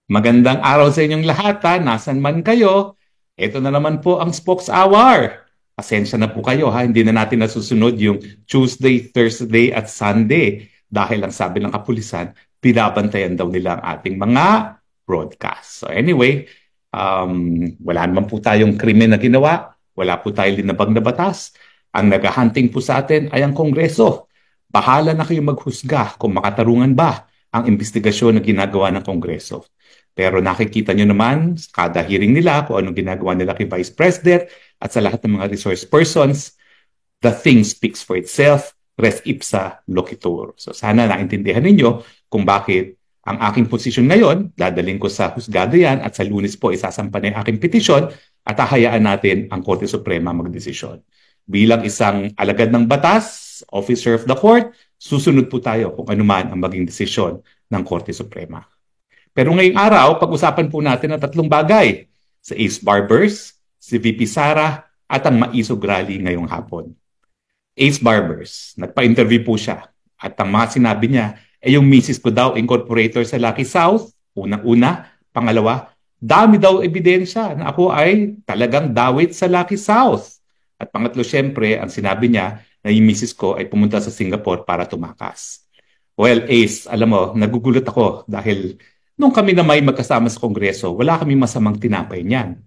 Magandang araw sa inyong lahat ha. Nasaan man kayo. Ito na naman po ang Spokes Hour. Pasensya na po kayo ha. Hindi na natin nasusunod yung Tuesday, Thursday at Sunday. Dahil ang sabi ng kapulisan, binabantayan daw nila ang ating mga broadcast. So anyway, wala naman po tayong krimen na ginawa. Wala po tayong linabag na batas. Ang naghahunting po sa atin ay ang Kongreso. Bahala na kayo maghusga kung makatarungan ba ang investigasyon na ginagawa ng Kongreso. Pero nakikita nyo naman sa kada hearing nila kung anong ginagawa nila kay Vice President at sa lahat ng mga resource persons, the thing speaks for itself, res ipsa loquitur. So sana naintindihan ninyo kung bakit ang aking posisyon ngayon, dadaling ko sa husgado yan at sa Lunes po isasampa na yung aking petisyon at hahayaan natin ang Korte Suprema magdesisyon. Bilang isang alagad ng batas, officer of the court, susunod po tayo kung ano man ang maging desisyon ng Korte Suprema. Pero ngayong araw, pag-usapan po natin ang tatlong bagay. Si Ace Barbers, si VP Sara, at ang Maisog Rally ngayong hapon. Ace Barbers, nagpa-interview po siya. At ang mga sinabi niya, yung misis ko daw incorporator sa Lucky South. Unang-una. Pangalawa, dami daw ebidensya na ako ay talagang dawit sa Lucky South. At pangatlo, syempre, ang sinabi niya na yung misis ko ay pumunta sa Singapore para tumakas. Well, Ace, alam mo, nagugulat ako dahil nung kami na may magkasama sa Kongreso, wala kami masamang tinapay niyan.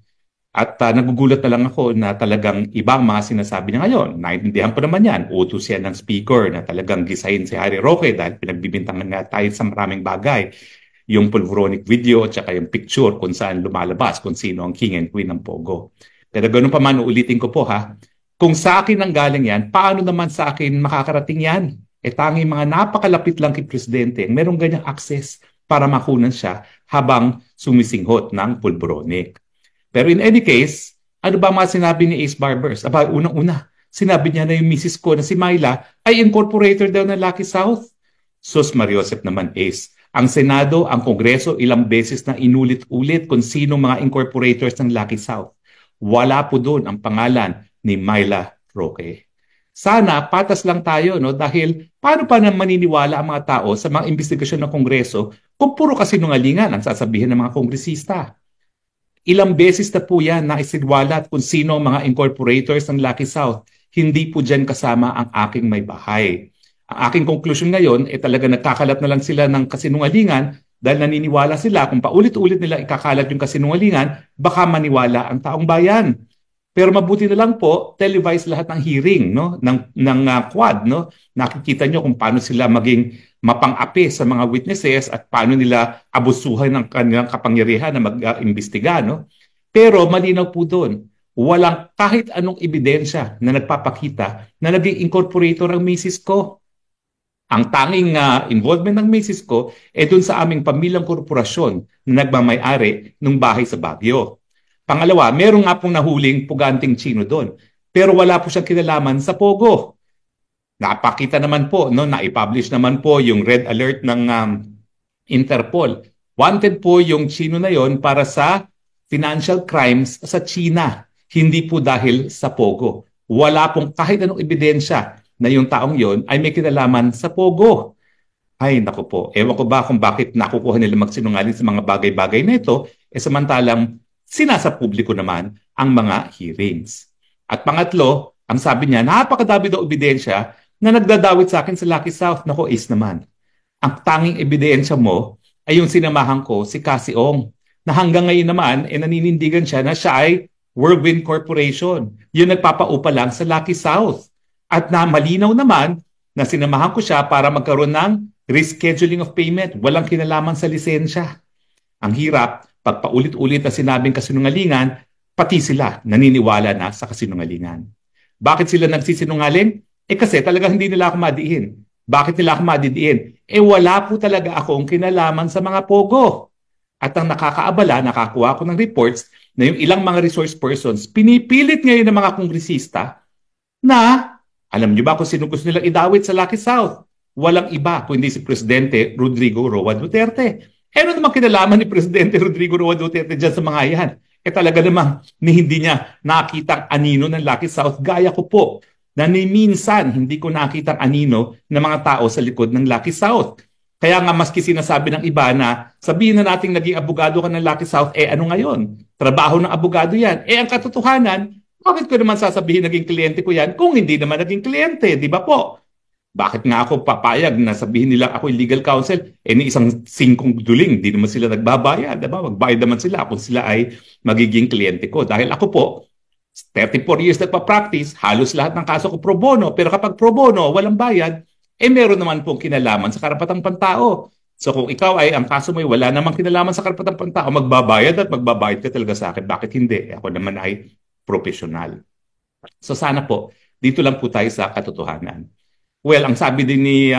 At nagugulat na lang ako na talagang ibang mga sinasabi niya ngayon. Naintindihan ko naman yan. Utos yan ng speaker na talagang gisahin si Harry Roque dahil pinagbibintangan nga tayo sa maraming bagay. Yung pulveronic video at saka yung picture kung saan lumalabas kung sino ang king and queen ng Pogo. Pero ganun pa man, uulitin ko po ha. Kung sa akin ang galing yan, paano naman sa akin makakarating yan? Tanging mga napakalapit lang kay Presidente, merong ganyang access para makunan siya habang sumisinghot ng pulboronic. Pero in any case, ano ba mga sinabi ni Ace Barbers? Aba, unang-una, sinabi niya na yung misis ko na si Myla ay incorporator daw ng Lucky South. Sus Mariosep naman, Ace. Ang Senado, ang Kongreso, ilang beses na inulit-ulit kung sino mga incorporators ng Lucky South. Wala po doon ang pangalan ni Myla Roque. Sana patas lang tayo, no? Dahil paano pa na maniniwala ang mga tao sa mga investigasyon ng Kongreso kung puro kasinungalingan ang sasabihin ng mga kongresista? Ilang beses na po yan na isigwalat kung sino ang mga incorporators ng Lucky South. Hindi po dyan kasama ang aking may bahay. Ang aking conclusion ngayon, talaga nagkakalat na lang sila ng kasinungalingan dahil naniniwala sila kung paulit-ulit nila ikakalat yung kasinungalingan, baka maniwala ang taong bayan. Pero mabuti na lang po, televised lahat ng hearing no? ng Quad. No? Nakikita nyo kung paano sila maging mapang-api sa mga witnesses at paano nila abusuhan ng kanilang kapangyarihan na mag-imbestiga. No? Pero malinaw po doon, walang kahit anong ebidensya na nagpapakita na naging incorporator ang misis ko. Ang tanging involvement ng misis ko doon sa aming pamilyang korporasyon na nagmamay-ari ng bahay sa Baguio. Pangalawa, meron nga pong nahuling puganting Chino doon. Pero wala po siyang kinalaman sa Pogo. Napakita naman po, no, na-publish naman po yung red alert ng Interpol. Wanted po yung Chino na yon para sa financial crimes sa China. Hindi po dahil sa Pogo. Wala pong kahit anong ebidensya na yung taong yon ay may kinalaman sa Pogo. Ay, naku po. Ewan ko ba kung bakit nakukuha nila magsinungaling sa mga bagay-bagay na ito, samantalang sinasa publiko naman ang mga hearings. At pangatlo, ang sabi niya, napakadami daw ebidensya na nagdadawit sa akin sa Lucky South. Nako, Ace naman. Ang tanging ebidensya mo ay yung sinamahan ko, si Cassie Ong, na hanggang ngayon naman, naninindigan siya na siya ay Whirlwind Corporation. Yung nagpapaupa lang sa Lucky South. At na malinaw naman na sinamahan ko siya para magkaroon ng rescheduling of payment. Walang kinalaman sa lisensya. Ang hirap, pag paulit-ulit na sinabing kasinungalingan, pati sila naniniwala na sa kasinungalingan. Bakit sila nagsisinungaling? Kasi talagang hindi nila ako madiin. Bakit nila ako madidiin? Wala po talaga akong kinalaman sa mga Pogo. At ang nakakaabala, nakakuha ko ng reports na yung ilang mga resource persons, pinipilit ngayon ng mga kongresista na, alam niyo ba kung sino gusto nilang idawit sa Lucky South? Walang iba kundi si Presidente Rodrigo Roa Duterte. Ano namang kinalaman ni Presidente Rodrigo Roa Duterte dyan sa mga yan? Talaga namang hindi niya nakitang anino ng Lucky South. Gaya ko po, na ni minsan hindi ko nakitang anino ng mga tao sa likod ng Lucky South. Kaya nga maski sinasabi ng iba na sabihin na nating naging abogado ka ng Lucky South, ano ngayon? Trabaho ng abogado yan. Ang katotohanan, bakit ko naman sasabihin naging kliyente ko yan kung hindi naman naging kliyente, di ba po? Bakit nga ako papayag na sabihin nila ako legal counsel? Ni isang singkong duling, di naman sila nagbabayad. Diba? Magbayad naman sila kung sila ay magiging kliyente ko. Dahil ako po, 34 years nagpa-practice, halos lahat ng kaso ko pro bono. Pero kapag pro bono, walang bayad, meron naman pong kinalaman sa karapatang pantao. So kung ikaw ay, ang kaso mo ay wala namang kinalaman sa karapatang pantao, magbabayad at magbabayad ka talaga sa akin. Bakit hindi? Ako naman ay profesional. So sana po, dito lang po tayo sa katotohanan. Well, ang sabi din ni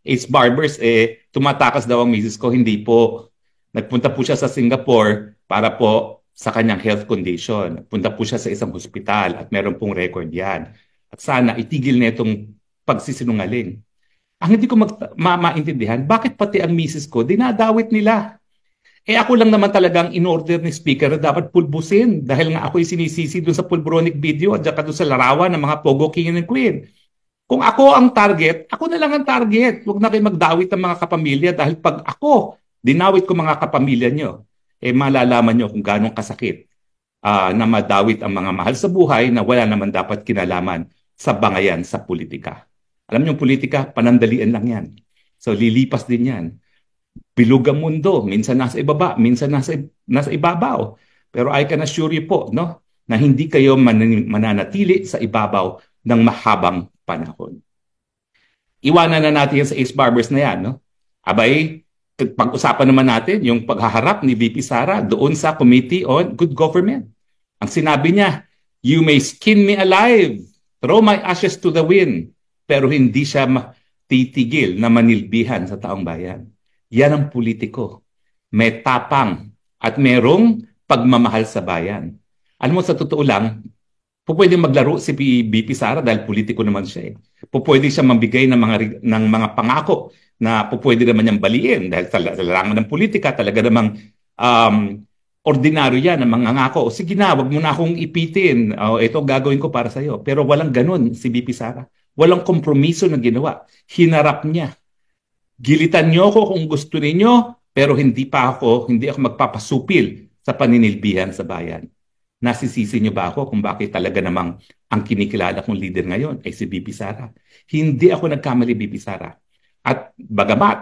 Ace Barbers, tumatakas daw ang misis ko. Hindi po. Nagpunta po siya sa Singapore para po sa kanyang health condition. Punta po siya sa isang hospital at meron pong record yan. At sana itigil na itong pagsisinungaling. Ang hindi ko maintindihan, bakit pati ang misis ko, dinadawit nila? Ako lang naman talagang in-order ni speaker na dapat pulbusin dahil nga ako'y sinisisi doon sa pulbronic video at saka doon sa larawan ng mga Pogo King and Queen. Kung ako ang target, ako na lang ang target. Huwag na kayo magdawit ng mga kapamilya dahil pag ako, dinawit ko mga kapamilya nyo, malalaman nyo kung gano'ng kasakit na madawit ang mga mahal sa buhay na wala naman dapat kinalaman sa bangayan sa politika. Alam niyo, politika, panandalian lang yan. So, lilipas din yan. Bilog ang mundo. Minsan nasa ibaba, minsan nasa ibabaw. Pero I can assure you po, no, na hindi kayo mananatili sa ibabaw ng mahabang panahon. Iwanan na natin yan sa Ace Barbers na yan, no? Abay, pag-usapan naman natin yung paghaharap ni VP Sara doon sa Committee on Good Government. Ang sinabi niya, you may skin me alive, throw my ashes to the wind, pero hindi siya titigil na manilbihan sa taong bayan. Yan ang politiko. May tapang at merong pagmamahal sa bayan. Alam mo, sa totoo lang, pwede maglaro si VP Sara dahil politiko naman siya. Pwede siya mambigay ng mga pangako na pwede naman niyang baliin dahil sa larangan ng politika, talaga namang ordinaryo yan ng mga ngako. Sige na, wag mo na akong ipitin. Ito gagawin ko para sa'yo. Pero walang ganun si VP Sara. Walang kompromiso na ginawa. Hinarap niya. Gilitan niyo ako kung gusto ninyo, pero hindi ako magpapasupil sa paninilbihan sa bayan. Nasisisi niyo ba ako kung bakit talaga namang ang kinikilala kong leader ngayon ay si VP Sara? Hindi ako nagkamali, VP Sara. At bagamat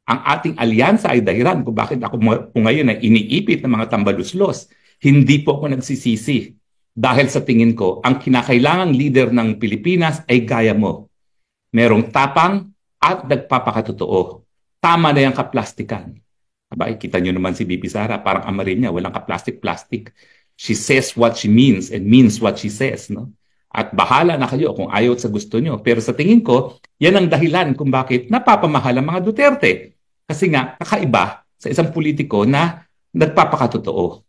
ang ating alyansa ay dahilan kung bakit ako ngayon ay iniipit ng mga tambaluslos, hindi po ako nagsisisi. Dahil sa tingin ko, ang kinakailangang leader ng Pilipinas ay gaya mo. Merong tapang at nagpapakatotoo. Tama na yung kaplastikan. Aba, kita nyo naman si VP Sara, parang amarin niya, walang kaplastik-plastik. She says what she means and means what she says. No? At bahala na kayo kung ayaw sa gusto nyo. Pero sa tingin ko, yan ang dahilan kung bakit napapamahal ang mga Duterte. Kasi nga, kakaiba sa isang politiko na nagpapakatotoo.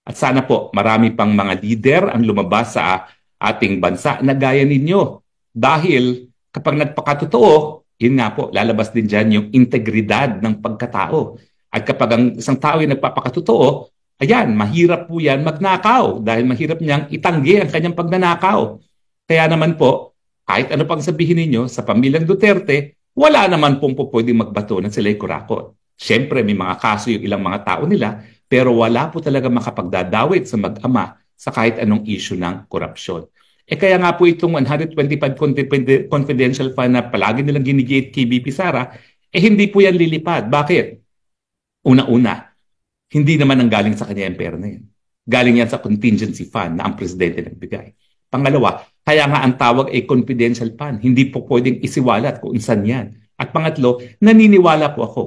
At sana po, marami pang mga leader ang lumabas sa ating bansa na gaya ninyo. Dahil kapag nagpakatotoo, yun nga po, lalabas din dyan yung integridad ng pagkatao. At kapag ang isang tao ay nagpapakatotoo, ayan, mahirap po yan magnakaw dahil mahirap niyang itanggi ang kanyang pagnanakaw. Kaya naman po, kahit ano pang sabihin ninyo sa pamilyang Duterte, wala naman pong pwedeng magbato na sila'y kurakot. Siyempre, may mga kaso yung ilang mga tao nila, pero wala po talaga makapagdadawit sa mag-ama sa kahit anong issue ng korupsyon. Kaya nga po itong 125 confidential fund na palagi nilang ginigate kay VP Sara, hindi po yan lilipad. Bakit? Una-una, hindi naman ang galing sa kanya yung pera na yan. Galing yan sa contingency fund na ang presidente nagbigay. Pangalawa, kaya nga ang tawag ay confidential fund. Hindi po pwedeng isiwalat kung saan yan. At pangatlo, naniniwala po ako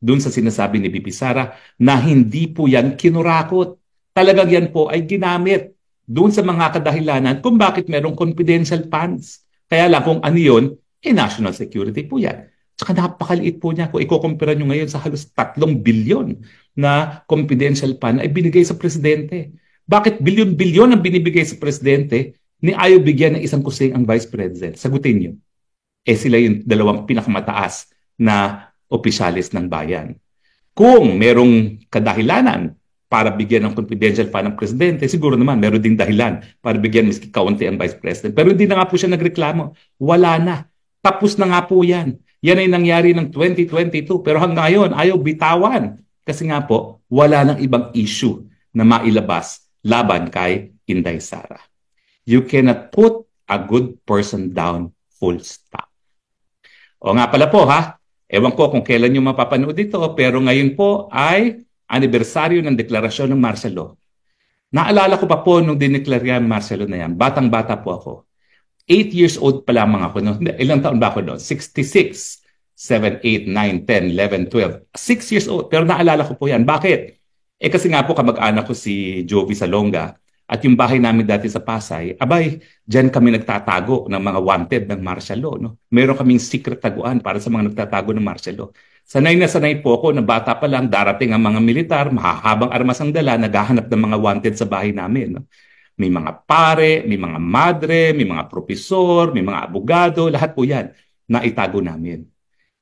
doon sa sinasabi ni VP Sara na hindi po yan kinurakot. Talagang yan po ay ginamit doon sa mga kadahilanan kung bakit merong confidential funds. Kaya lang kung ano yun, national security po yan. Tsaka napakaliit po niya. Kung ikukumpira nyo ngayon sa halos 3 bilyon na confidential fund ay binigay sa presidente. Bakit bilyon-bilyon ang binibigay sa presidente ni ayaw bigyan ng isang kusing ang vice president? Sagutin nyo. Sila yung dalawang pinakamataas na opisyalis ng bayan. Kung merong kadahilanan para bigyan ng confidential fund ng presidente, siguro naman meron ding dahilan para bigyan miski kaunti ang vice president. Pero hindi na nga po siya nagreklamo. Wala na. Tapos na nga po yan. Yan ay nangyari ng 2022 pero hanggang ngayon ayaw bitawan. Kasi nga po, wala nang ibang issue na mailabas laban kay Inday Sara. You cannot put a good person down, full stop. O nga pala po ha, ewan ko kung kailan nyo mapapanood ito, pero ngayon po ay anibersaryo ng deklarasyon ng martial law. Naalala ko pa po nung dineklarya ang martial law na yan, batang-bata po ako. 8 years old pa lamang ako. No? Ilang taon ba ako noon? 66, 7, 8, 9, 10, 11, 12. 6 years old. Pero naalala ko po yan. Bakit? Kasi nga po kamag-anak ko si Jovi Salonga at yung bahay namin dati sa Pasay, abay, dyan kami nagtatago ng mga wanted ng martial law. No? Meron kaming secret taguan para sa mga nagtatago ng martial law. Sanay na sanay po ako na bata pa lang darating ang mga militar, mahahabang armas ang dala, naghahanap ng mga wanted sa bahay namin. No? May mga pare, may mga madre, may mga propesor, may mga abogado, lahat po yan na itago namin.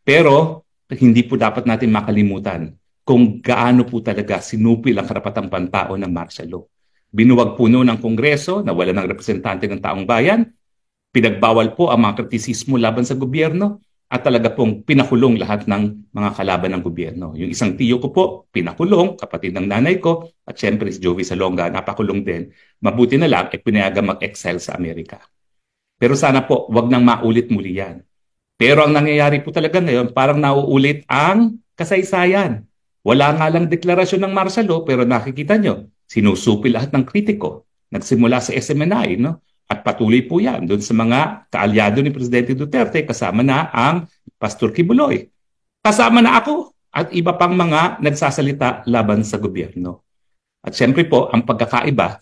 Pero hindi po dapat natin makalimutan kung gaano po talaga sinupil ang karapatang pantao ng martial law. Binuwag po noon ng Kongreso na wala ng representante ng taong bayan, pinagbawal po ang mga kritisismo laban sa gobyerno, at talaga pong pinakulong lahat ng mga kalaban ng gobyerno. Yung isang tiyo ko po, pinakulong, kapatid ng nanay ko, at syempre si Jovi Salonga, napakulong din. Mabuti na lang, pinayagan mag-exile sa Amerika. Pero sana po, wag nang maulit muli yan. Pero ang nangyayari po talaga ngayon, parang nauulit ang kasaysayan. Wala nga lang deklarasyon ng martial law, pero nakikita nyo, sinusupil lahat ng kritiko. Nagsimula sa SMNI, no? At patuloy po yan doon sa mga kaalyado ni Presidente Duterte, kasama na ang Pastor Kibuloy. Kasama na ako at iba pang mga nagsasalita laban sa gobyerno. At syempre po, ang pagkakaiba,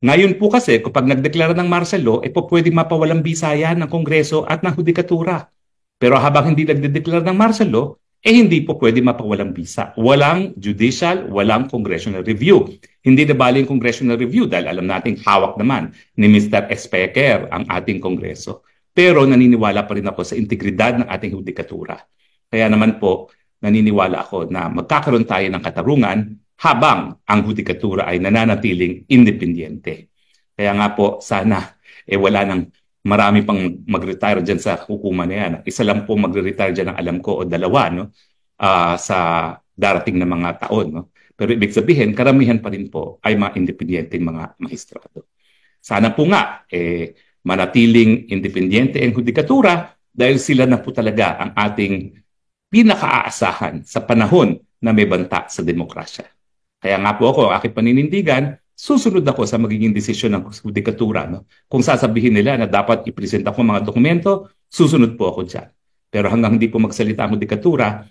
ngayon po kasi kapag nagdeklara ng martial law, po pwede mapawalang bisaya ng Kongreso at ng Hudikatura. Pero habang hindi nagdedeklara ng martial law, hindi po pwede mapawalang bisa. Walang judicial, walang congressional review. Hindi na bali yung congressional review dahil alam nating hawak naman ni Mr. Espeker ang ating Kongreso. Pero naniniwala pa rin ako sa integridad ng ating hudikatura. Kaya naman po, naniniwala ako na magkakaroon tayo ng katarungan habang ang hudikatura ay nananatiling independyente. Kaya nga po, sana wala nang marami pang mag-retire dyan sa hukuman na yan. Isa lang po mag-retire dyan ang alam ko o dalawa no? Sa darating na mga taon. No? Pero ibig sabihin, karamihan pa rin po ay mga independyenteng mga maestrado. Sana po nga, manatiling independyente ang hudikatura dahil sila na po talaga ang ating pinakaaasahan sa panahon na may banta sa demokrasya. Kaya nga po ako, aking paninindigan, susunod ako sa magiging desisyon ng hudikatura. No? Kung sasabihin nila na dapat i-present ako mga dokumento, susunod po ako dyan. Pero hanggang hindi po magsalita ang hudikatura,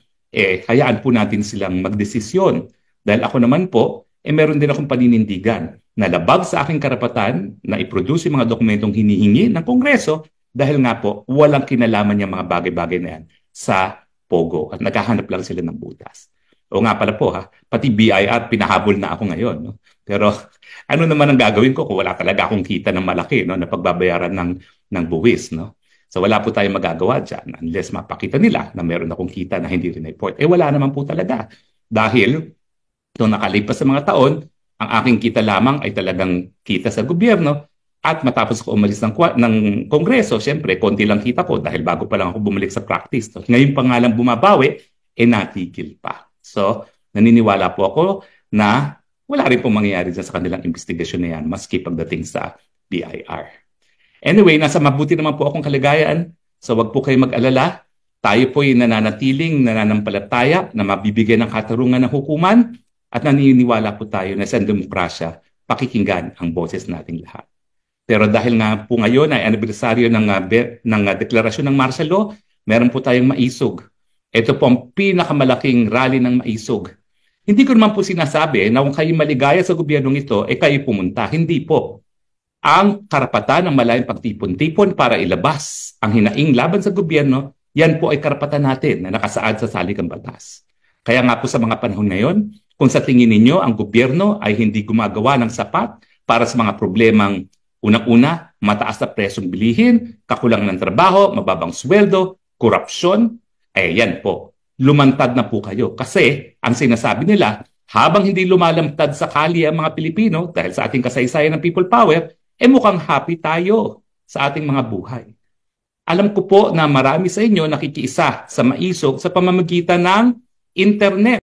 hayaan po natin silang magdesisyon. Dahil ako naman po, meron din akong paninindigan na labag sa aking karapatan na i-produce yung mga dokumentong hinihingi ng Kongreso dahil nga po walang kinalaman niya mga bagay-bagay na yan sa Pogo at naghahanap lang sila ng butas. O nga pala po pati BIR pinahabol na ako ngayon. No? Pero ano naman ang gagawin ko kung wala talaga akong kita ng malaki na pagbabayaran ng buwis. No? So wala po tayong magagawa dyan unless mapakita nila na meron akong kita na hindi rin-report. Wala naman po talaga. Dahil nung nakalipas sa mga taon, ang aking kita lamang ay talagang kita sa gobyerno at matapos ko umalis ng Kongreso, syempre konti lang kita ko dahil bago pa lang ako bumalik sa practice. So, ngayon pa nga lang bumabawi, natigil pa. So, naniniwala po ako na wala rin pong mangyayari dyan sa kanilang investigasyon na yan, maski pagdating sa BIR. Anyway, nasa mabuti naman po akong kalagayan, so wag po kayo mag-alala. Tayo po ay nananatiling, nananampalataya na mabibigyan ng katarungan ng hukuman at naniniwala po tayo na sa demokrasya, pakikinggan ang boses nating lahat. Pero dahil nga po ngayon ay anibersaryo ng deklarasyon ng martial law, meron po tayong maisog. Ito po ang pinakamalaking rally ng maisog. Hindi ko naman po sinasabi na kung kayo maligaya sa gobyernong ito, kayo pumunta. Hindi po. Ang karapatan ng malayang pagtipon-tipon para ilabas ang hinaing laban sa gobyerno, yan po ay karapatan natin na nakasaad sa saligang batas. Kaya nga po sa mga panahon ngayon, kung sa tingin ninyo ang gobyerno ay hindi gumagawa ng sapat para sa mga problemang unang-una, mataas na presyong bilihin, kakulangan ng trabaho, mababang sweldo, korupsyon, yan po, lumantad na po kayo. Kasi ang sinasabi nila, habang hindi lumalamtad sa kalye ang mga Pilipino dahil sa ating kasaysayan ng people power, mukhang happy tayo sa ating mga buhay. Alam ko po na marami sa inyo nakikiisa sa Maisog sa pamamagitan ng internet.